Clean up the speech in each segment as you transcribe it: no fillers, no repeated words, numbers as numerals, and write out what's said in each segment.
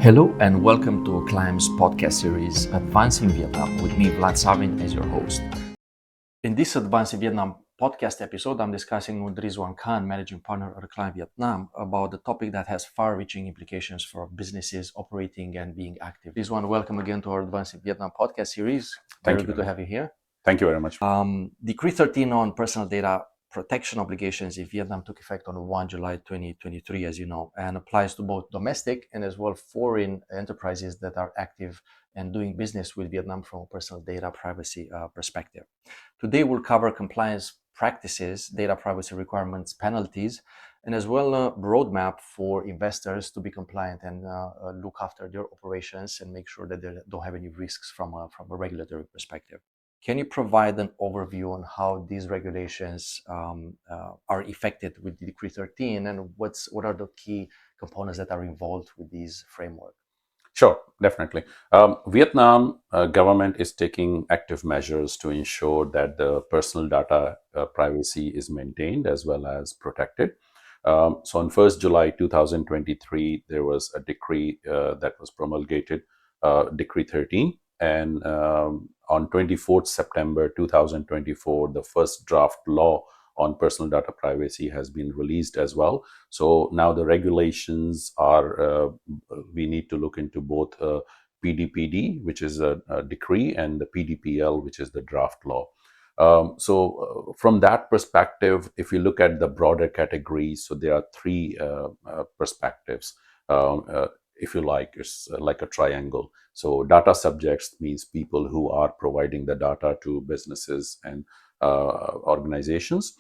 Hello and welcome to Acclime's podcast series Advancing Vietnam with me, Vlad Savin, as your host. In this Advancing Vietnam podcast episode, I'm discussing with Rizwan Khan, Managing Partner of Acclime Vietnam, about the topic that has far-reaching implications for businesses operating and being active. Rizwan, welcome again to our Advancing Vietnam podcast series. Very good to have you here. Thank you very much. Decree 13 on personal data protection obligations in Vietnam took effect on 1 July 2023, as you know, and applies to both domestic and as well foreign enterprises that are active and doing business with Vietnam from a personal data privacy perspective. Today, we'll cover compliance practices, data privacy requirements, penalties, and as well a roadmap for investors to be compliant and look after their operations and make sure that they don't have any risks from a regulatory perspective. Can you provide an overview on how these regulations are affected with Decree 13 and what are the key components that are involved with these framework? Sure, definitely. Vietnam government is taking active measures to ensure that the personal data privacy is maintained as well as protected. So on 1st July 2023, there was a decree that was promulgated, Decree 13. And on 24th September 2024, the first draft law on personal data privacy has been released as well. So now the regulations are, we need to look into both PDPD, which is a decree, and the PDPL, which is the draft law. From that perspective, if you look at the broader categories, so there are three perspectives. If you like, it's like a triangle. So data subjects means people who are providing the data to businesses and organizations.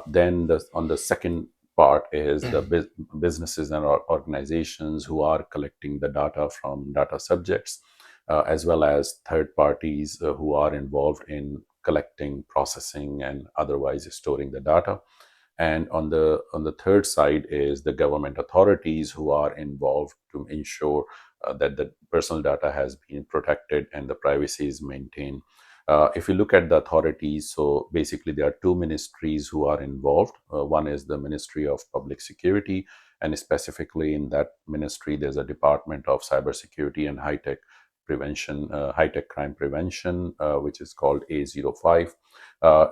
Then on the second part is the businesses and organizations who are collecting the data from data subjects, as well as third parties who are involved in collecting, processing, and otherwise storing the data. And on the third side is the government authorities who are involved to ensure that the personal data has been protected and the privacy is maintained. If you look at the authorities, so basically there are two ministries who are involved. One is the Ministry of Public Security, and specifically in that ministry, there's a Department of Cybersecurity and High-Tech Prevention, High-Tech Crime Prevention, which is called A05,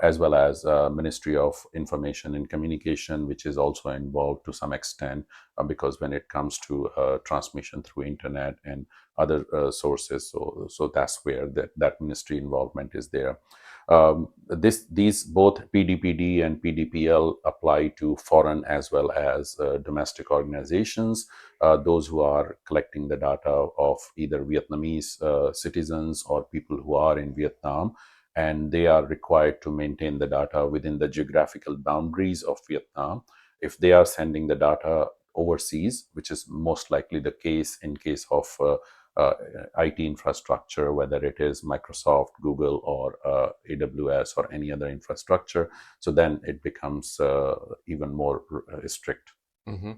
as well as Ministry of Information and Communication, which is also involved to some extent, because when it comes to transmission through internet and other sources, so that's where that ministry involvement is there. These both PDPD and PDPL apply to foreign as well as domestic organizations, those who are collecting the data of either Vietnamese citizens or people who are in Vietnam, and they are required to maintain the data within the geographical boundaries of Vietnam. If they are sending the data overseas, which is most likely the case in case of IT infrastructure, whether it is Microsoft, Google, or AWS or any other infrastructure, so then it becomes even more strict. Mm-hmm.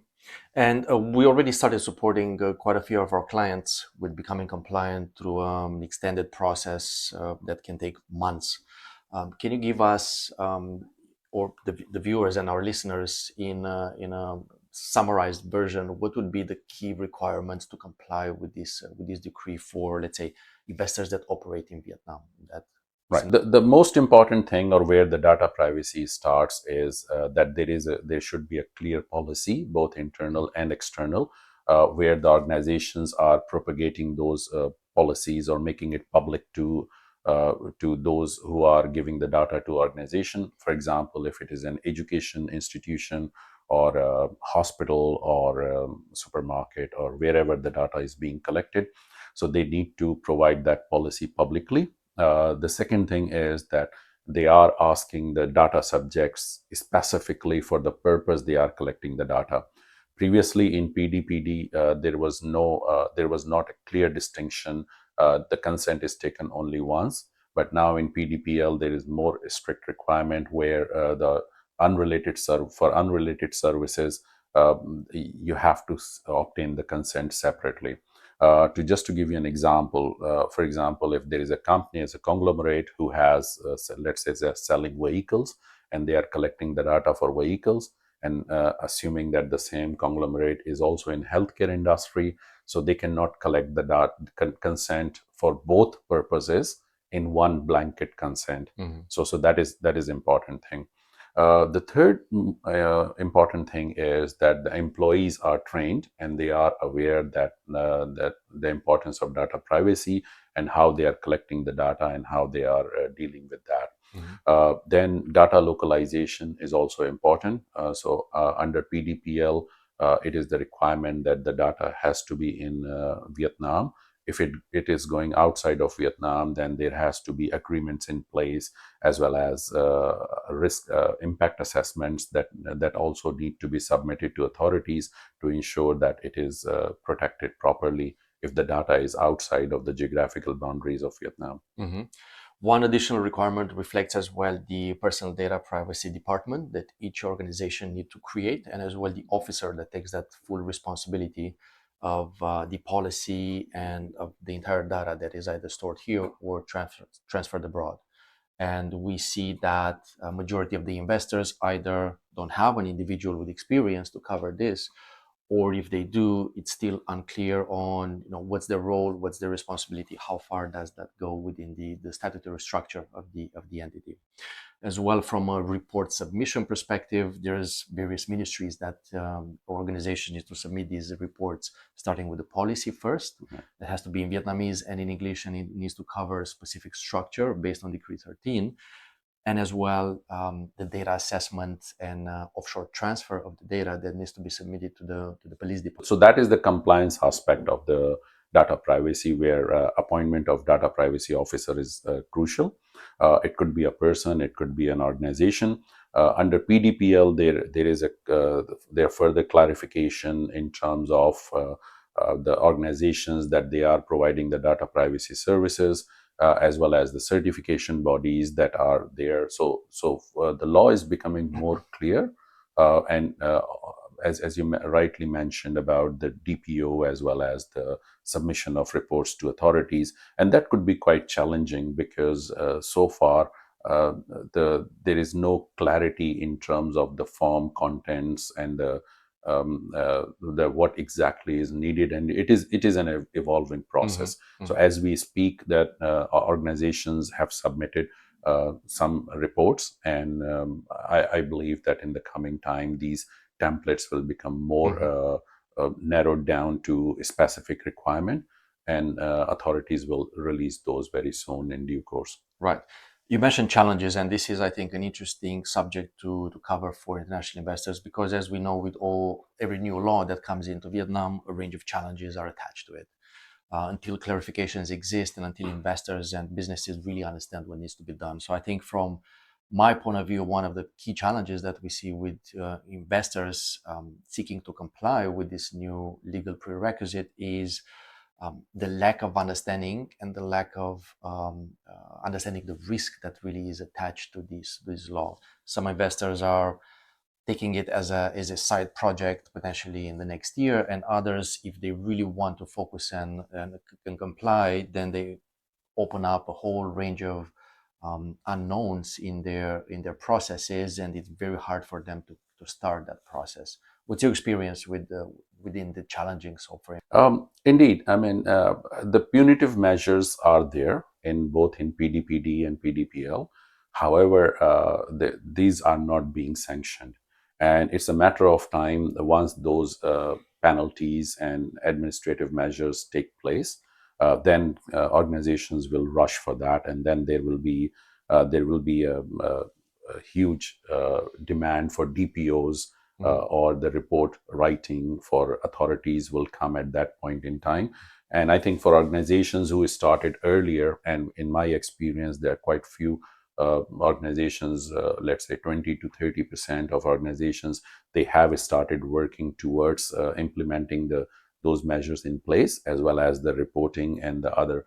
And we already started supporting quite a few of our clients with becoming compliant through an extended process that can take months. Can you give us or the viewers and our listeners in a summarized version, what would be the key requirements to comply with this decree for, let's say, investors that operate in Vietnam? Right. The most important thing, or where the data privacy starts, is that there should be a clear policy, both internal and external, where the organizations are propagating those policies or making it public to those who are giving the data to organization. For example, if it is an education institution or a hospital or a supermarket or wherever the data is being collected, so they need to provide that policy publicly. The second thing is that they are asking the data subjects specifically for the purpose they are collecting the data. Previously in PDPD, there was not a clear distinction. The consent is taken only once, but now in PDPL there is more strict requirement where for unrelated services, you have to obtain the consent separately. To give you an example, for example, if there is a company as a conglomerate who has, let's say, they're selling vehicles and they are collecting the data for vehicles, and assuming that the same conglomerate is also in healthcare industry, so they cannot collect the consent for both purposes in one blanket consent. So that is important thing. The third important thing is that the employees are trained and they are aware that the importance of data privacy and how they are collecting the data and how they are dealing with that. Then data localization is also important. Under PDPL, it is the requirement that the data has to be in Vietnam. If it is going outside of Vietnam, then there has to be agreements in place, as well as risk impact assessments that also need to be submitted to authorities to ensure that it is protected properly if the data is outside of the geographical boundaries of Vietnam. One additional requirement reflects as well the personal data privacy department that each organization need to create, and as well the officer that takes that full responsibility of the policy and of the entire data that is either stored here or transferred abroad. And we see that a majority of the investors either don't have an individual with experience to cover this, or if they do, it's still unclear on what's their role, what's their responsibility, how far does that go within the statutory structure of the entity. As well, from a report submission perspective, there's various ministries that organizations need to submit these reports, starting with the policy first. It has to be in Vietnamese and in English, and it needs to cover a specific structure based on Decree 13. And as well, the data assessment and offshore transfer of the data that needs to be submitted to the police department. So that is the compliance aspect of the data privacy, where appointment of data privacy officer is crucial. It could be a person, it could be an organization. Under PDPL, there is there further clarification in terms of the organizations that they are providing the data privacy services, as well as the certification bodies that are there. So the law is becoming more clear, and as you rightly mentioned about the DPO, as well as the submission of reports to authorities, and that could be quite challenging because so far there is no clarity in terms of the form contents and the what exactly is needed, and it is an evolving process. So as we speak, that organizations have submitted some reports, and I believe that in the coming time these templates will become more narrowed down to a specific requirement, and authorities will release those very soon in due course. Right. You mentioned challenges, and this is, I think, an interesting subject to cover for international investors, because as we know, with every new law that comes into Vietnam, a range of challenges are attached to it. Until clarifications exist and until investors and businesses really understand what needs to be done. So I think from my point of view, one of the key challenges that we see with investors seeking to comply with this new legal prerequisite is the lack of understanding and the lack of understanding the risk that really is attached to this law. Some investors are taking it as a side project potentially in the next year, and others, if they really want to focus and comply, then they open up a whole range of unknowns in their processes, and it's very hard for them to start that process. What's your experience within the challenging software? Indeed, I mean, the punitive measures are there in both in PDPD and PDPL. However, these are not being sanctioned, and it's a matter of time once those penalties and administrative measures take place. Then organizations will rush for that, and then there will be a huge demand for DPOs, or the report writing for authorities will come at that point in time. And I think for organizations who started earlier, and in my experience, there are quite few organizations, let's say 20 to 30% of organizations, they have started working towards implementing those measures in place, as well as the reporting and the other,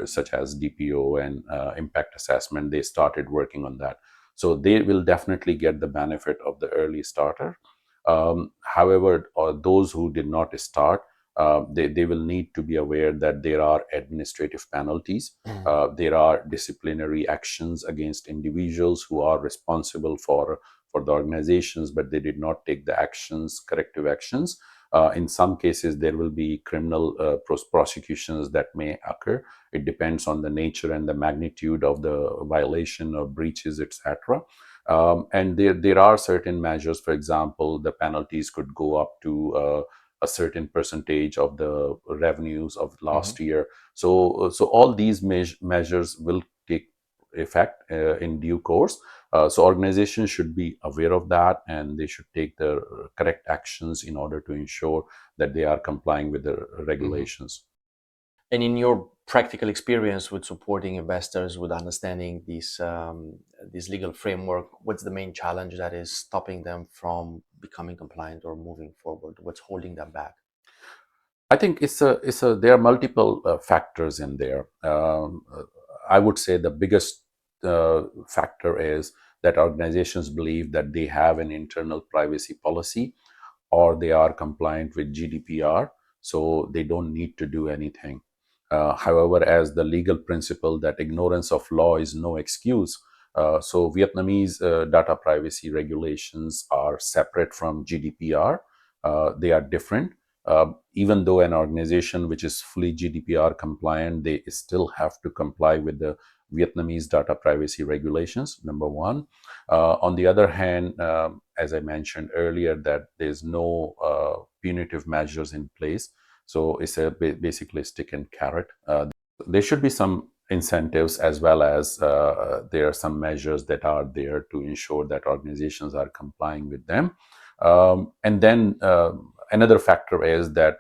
such as DPO and impact assessment. They started working on that. So they will definitely get the benefit of the early starter. However, those who did not start, they will need to be aware that there are administrative penalties. There are disciplinary actions against individuals who are responsible for the organizations, but they did not take the actions, corrective actions. In some cases, there will be criminal prosecutions that may occur. It depends on the nature and the magnitude of the violation or breaches, etc. And there are certain measures. For example, the penalties could go up to a certain percentage of the revenues of last year. So all these measures will take effect in due course. So organizations should be aware of that, and they should take the correct actions in order to ensure that they are complying with the regulations. And in your practical experience with supporting investors with understanding this legal framework, what's the main challenge that is stopping them from becoming compliant or moving forward? What's holding them back? I think there are multiple factors in there. I would say the biggest factor is that organizations believe that they have an internal privacy policy, or they are compliant with GDPR, so they don't need to do anything. However, as the legal principle that ignorance of law is no excuse, so Vietnamese data privacy regulations are separate from GDPR. They are different. Even though an organization which is fully GDPR compliant, they still have to comply with the Vietnamese data privacy regulations, number one. On the other hand, as I mentioned earlier, that there's no punitive measures in place. So it's basically stick and carrot. There should be some incentives, as well as there are some measures that are there to ensure that organizations are complying with them. And then another factor is that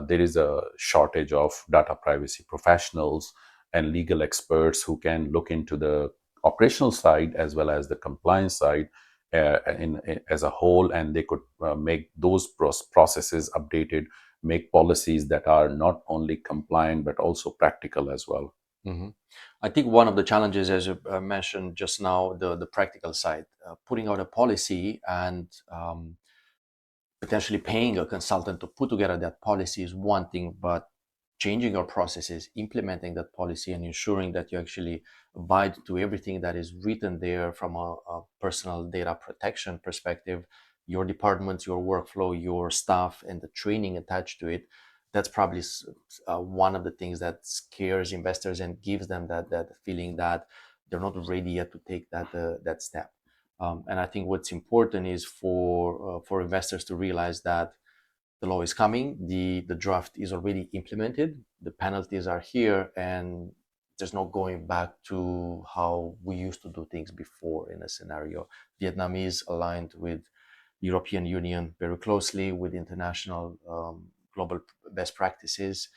there is a shortage of data privacy professionals and legal experts who can look into the operational side as well as the compliance side as a whole, and they could make those processes updated, make policies that are not only compliant but also practical as well. Mm-hmm. I think one of the challenges, as you mentioned just now, the practical side, putting out a policy and potentially paying a consultant to put together that policy is one thing, but changing your processes, implementing that policy, and ensuring that you actually abide to everything that is written there from a personal data protection perspective, your departments, your workflow, your staff, and the training attached to it. That's probably one of the things that scares investors and gives them that feeling that they're not ready yet to take that step. And I think what's important is for investors to realize that the law is coming, the draft is already implemented, the penalties are here, and there's no going back to how we used to do things before in a scenario. Vietnam is aligned with European Union very closely, with international global best practices,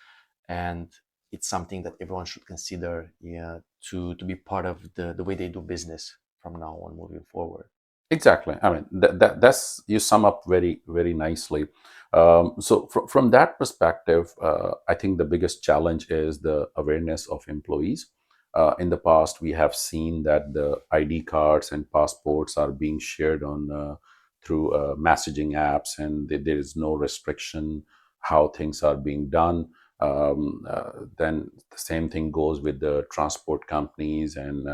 and it's something that everyone should consider, yeah, to be part of the way they do business from now on moving forward. Exactly. I mean, that's you sum up very, very nicely. So from that perspective, I think the biggest challenge is the awareness of employees. In the past, we have seen that the ID cards and passports are being shared on through messaging apps, and there is no restriction how things are being done. Then the same thing goes with the transport companies and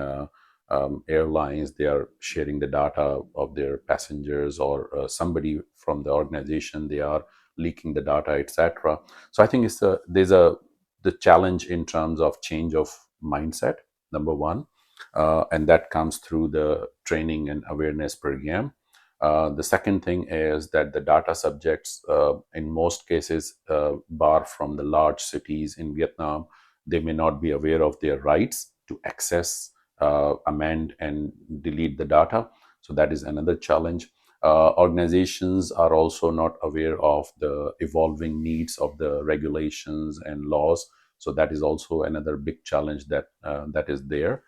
airlines. They are sharing the data of their passengers, or somebody from the organization, they are leaking the data, etc. So I think there's a the challenge in terms of change of mindset, number one, and that comes through the training and awareness program. The second thing is that the data subjects, in most cases, bar from the large cities in Vietnam, they may not be aware of their rights to access, amend, and delete the data. So that is another challenge. Organizations are also not aware of the evolving needs of the regulations and laws. So that is also another big challenge that is there.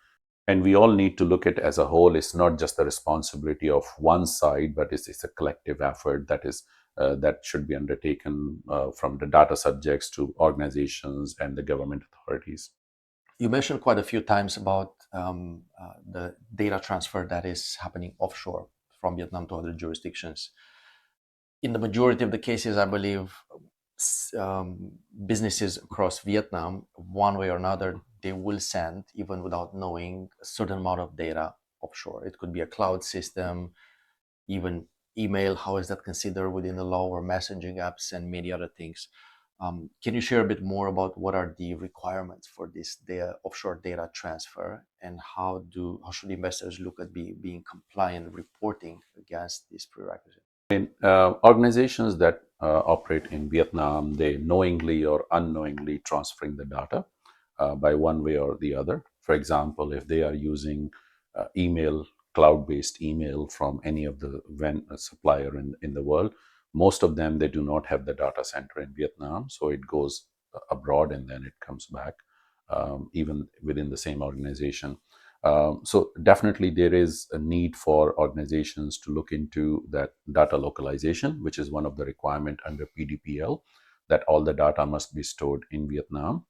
And we all need to look at it as a whole. It's not just the responsibility of one side, but it's a collective effort that should be undertaken from the data subjects to organizations and the government authorities. You mentioned quite a few times about the data transfer that is happening offshore from Vietnam to other jurisdictions. In the majority of the cases, I believe businesses across Vietnam, one way or another, they will send, even without knowing, a certain amount of data offshore. It could be a cloud system, even email. How is that considered within the law, or messaging apps, and many other things? Can you share a bit more about what are the requirements for this data, offshore data transfer, and how should investors look at being compliant reporting against this prerequisite? Organizations that operate in Vietnam, they knowingly or unknowingly transferring the data by one way or the other. For example, if they are using email, cloud-based email from any of the supplier in the world, most of them, they do not have the data center in Vietnam, so it goes abroad and then it comes back, even within the same organization. So definitely there is a need for organizations to look into that data localization, which is one of the requirement under PDPL, that all the data must be stored in Vietnam.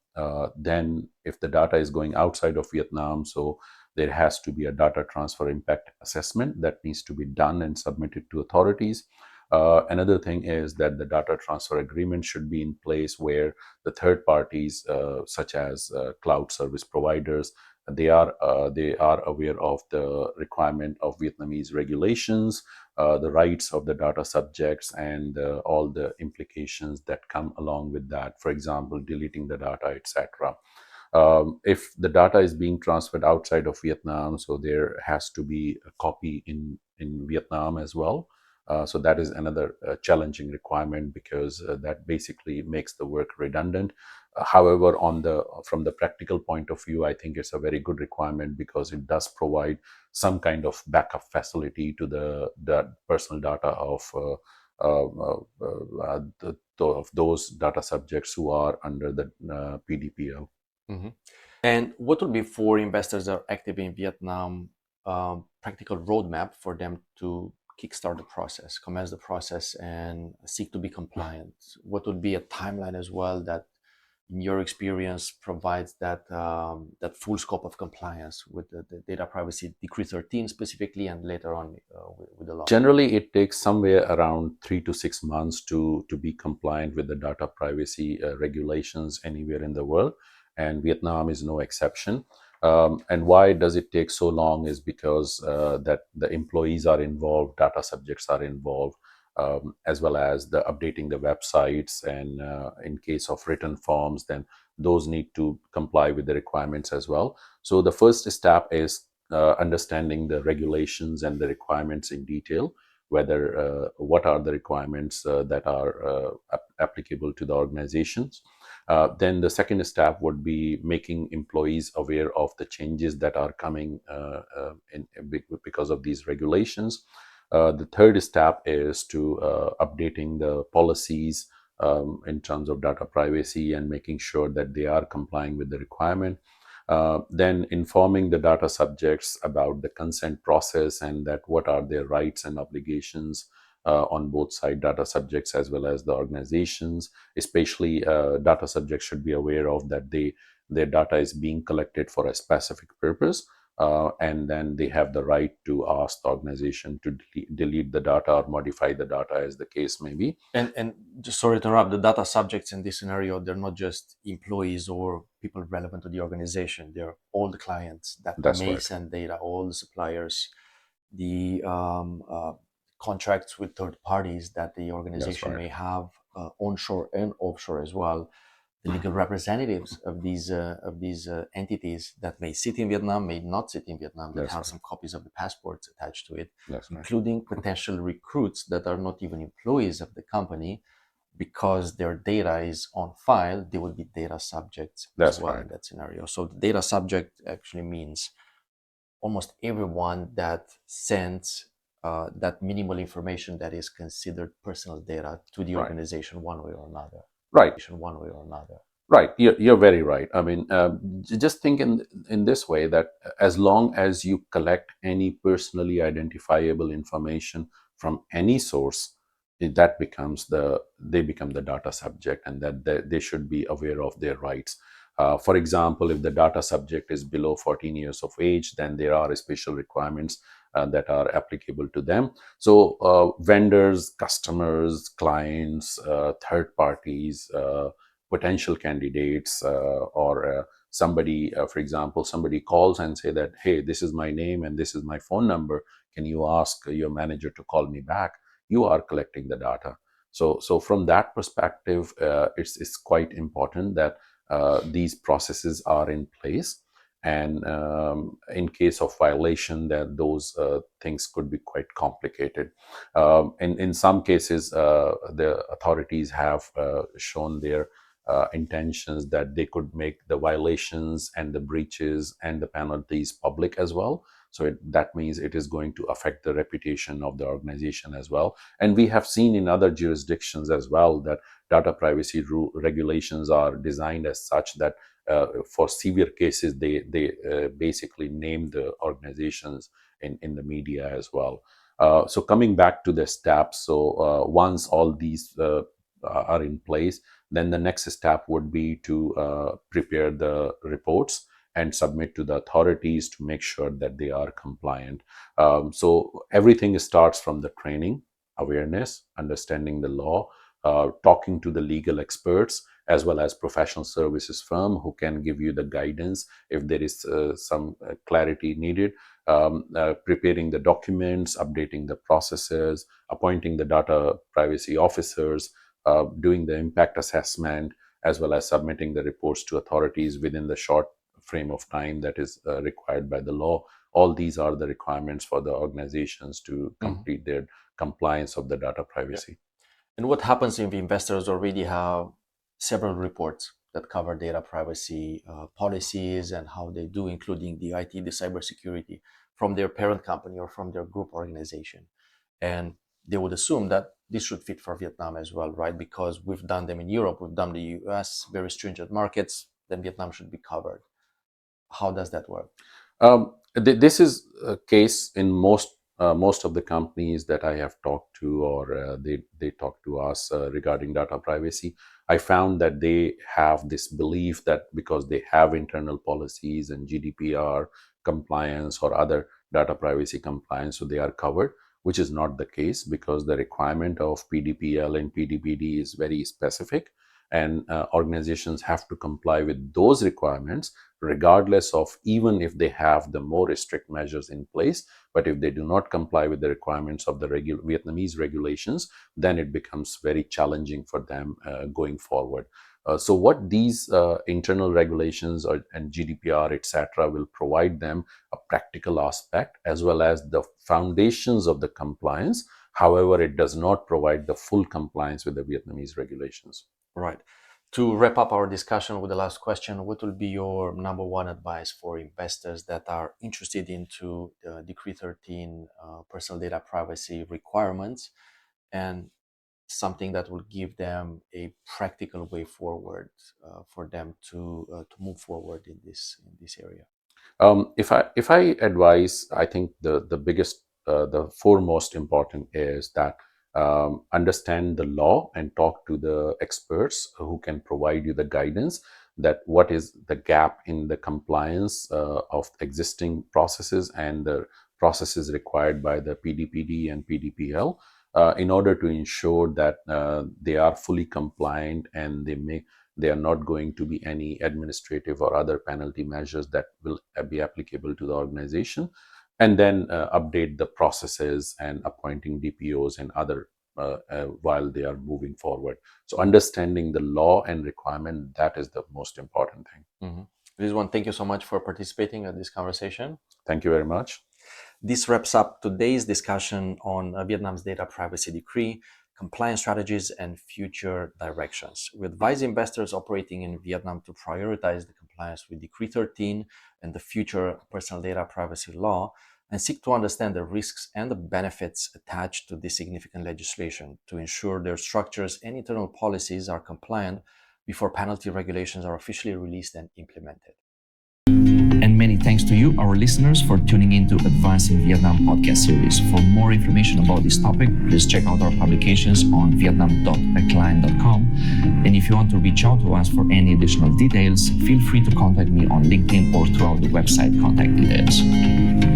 Then if the data is going outside of Vietnam, so there has to be a data transfer impact assessment that needs to be done and submitted to authorities. Another thing is that the data transfer agreement should be in place where the third parties, such as cloud service providers, they are aware of the requirement of Vietnamese regulations, the rights of the data subjects, and all the implications that come along with that. For example, deleting the data, etc. If the data is being transferred outside of Vietnam, so there has to be a copy in Vietnam as well. So that is another challenging requirement, because that basically makes the work redundant. However, from the practical point of view, I think it's a very good requirement, because it does provide some kind of backup facility to the personal data of those data subjects who are under the PDPL. Mhm. And what would be, for investors that are active in Vietnam, practical roadmap for them to kickstart the process, commence the process, and seek to be compliant? What would be a timeline as well that, in your experience, provides that full scope of compliance with the Data Privacy Decree 13 specifically, and later on with the law? Generally, it takes somewhere around 3 to 6 months to be compliant with the data privacy regulations anywhere in the world, and Vietnam is no exception. And why does it take so long is because that the employees are involved, data subjects are involved, as well as the updating the websites, and in case of written forms, then those need to comply with the requirements as well. So the first step is understanding the regulations and the requirements in detail, whether what are the requirements that are applicable to the organizations. Then the second step would be making employees aware of the changes that are coming because of these regulations. The third step is to updating the policies in terms of data privacy and making sure that they are complying with the requirement. Then informing the data subjects about the consent process, and that what are their rights and obligations on both side, data subjects as well as the organizations. Especially data subjects should be aware of that their data is being collected for a specific purpose, and then they have the right to ask the organization to delete the data or modify the data, as the case may be. And just, sorry to interrupt, the data subjects in this scenario, they're not just employees or people relevant to the organization. They're all the clients that That's may right. send data, all the suppliers, the contracts with third parties that the That's organization right. may have, onshore and offshore as well. The legal representatives of these entities that may sit in Vietnam, may not sit in Vietnam, that That's have right. some copies of the passports attached to it, That's right. including potential recruits that are not even employees of the company, because their data is on file. They would be data subjects as That's well right. in that scenario. So the data subject actually means almost everyone that sends that minimal information that is considered personal data to the Right. organization one way or another. Right. One way or another. Right, you're very right. I mean, just think in this way, that as long as you collect any personally identifiable information from any source, that becomes they become the data subject, and that they should be aware of their rights. For example, if the data subject is below 14 years of age, then there are special requirements that are applicable to them. So vendors, customers, clients, third parties, potential candidates, or somebody, for example, somebody calls and say that, hey, this is my name and this is my phone number. Can you ask your manager to call me back? You are collecting the data. So from that perspective, it's quite important that these processes are in place. And in case of violation, that those things could be quite complicated. In some cases, the authorities have shown their intentions that they could make the violations and the breaches and the penalties public as well. So that means it is going to affect the reputation of the organization as well. And we have seen in other jurisdictions as well that data privacy regulations are designed as such that for severe cases, they basically name the organizations in the media as well. So coming back to the steps, so once all these are in place, then the next step would be to prepare the reports and submit to the authorities to make sure that they are compliant. So everything starts from the training, awareness, understanding the law, talking to the legal experts, as well as professional services firm who can give you the guidance if there is some clarity needed, preparing the documents, updating the processes, appointing the data privacy officers, doing the impact assessment, as well as submitting the reports to authorities within the short frame of time that is required by the law. All these are the requirements for the organizations to complete their compliance of the data privacy. Yeah. And what happens if investors already have several reports that cover data privacy policies and how they do, including the IT, the cybersecurity, from their parent company or from their group organization? And they would assume that this should fit for Vietnam as well, right? Because we've done them in Europe, we've done the US, very stringent markets, then Vietnam should be covered. How does that work? This is a case in most of the companies that I have talked to, or they talk to us regarding data privacy. I found that they have this belief that because they have internal policies and GDPR compliance or other data privacy compliance, so they are covered, which is not the case, because the requirement of PDPL and PDPD is very specific, and organizations have to comply with those requirements regardless of, even if they have the more strict measures in place. But if they do not comply with the requirements of the Vietnamese regulations, then it becomes very challenging for them going forward. So what these internal regulations and GDPR, etc., will provide them a practical aspect as well as the foundations of the compliance. However, it does not provide the full compliance with the Vietnamese regulations. Right. To wrap up our discussion with the last question, what will be your number one advice for investors that are interested into Decree 13 personal data privacy requirements, and something that will give them a practical way forward for them to move forward in this area? If I advise, I think the biggest, the foremost important is that understand the law and talk to the experts who can provide you the guidance that what is the gap in the compliance of existing processes and the processes required by the PDPD and PDPL, in order to ensure that they are fully compliant and they are not going to be any administrative or other penalty measures that will be applicable to the organization, and then update the processes and appointing DPOs and other while they are moving forward. So understanding the law and requirement, that is the most important thing. Rizwan, thank you so much for participating in this conversation. Thank you very much. This wraps up today's discussion on Vietnam's data privacy decree, compliance strategies, and future directions. We advise investors operating in Vietnam to prioritize the compliance with Decree 13 and the future personal data privacy law, and seek to understand the risks and the benefits attached to this significant legislation to ensure their structures and internal policies are compliant before penalty regulations are officially released and implemented. And many Thanks to you, our listeners, for tuning in to Advancing Vietnam podcast series. For more information about this topic, please check out our publications on vietnam.acclime.com. And if you want to reach out to us for any additional details, feel free to contact me on LinkedIn or throughout the website contact details.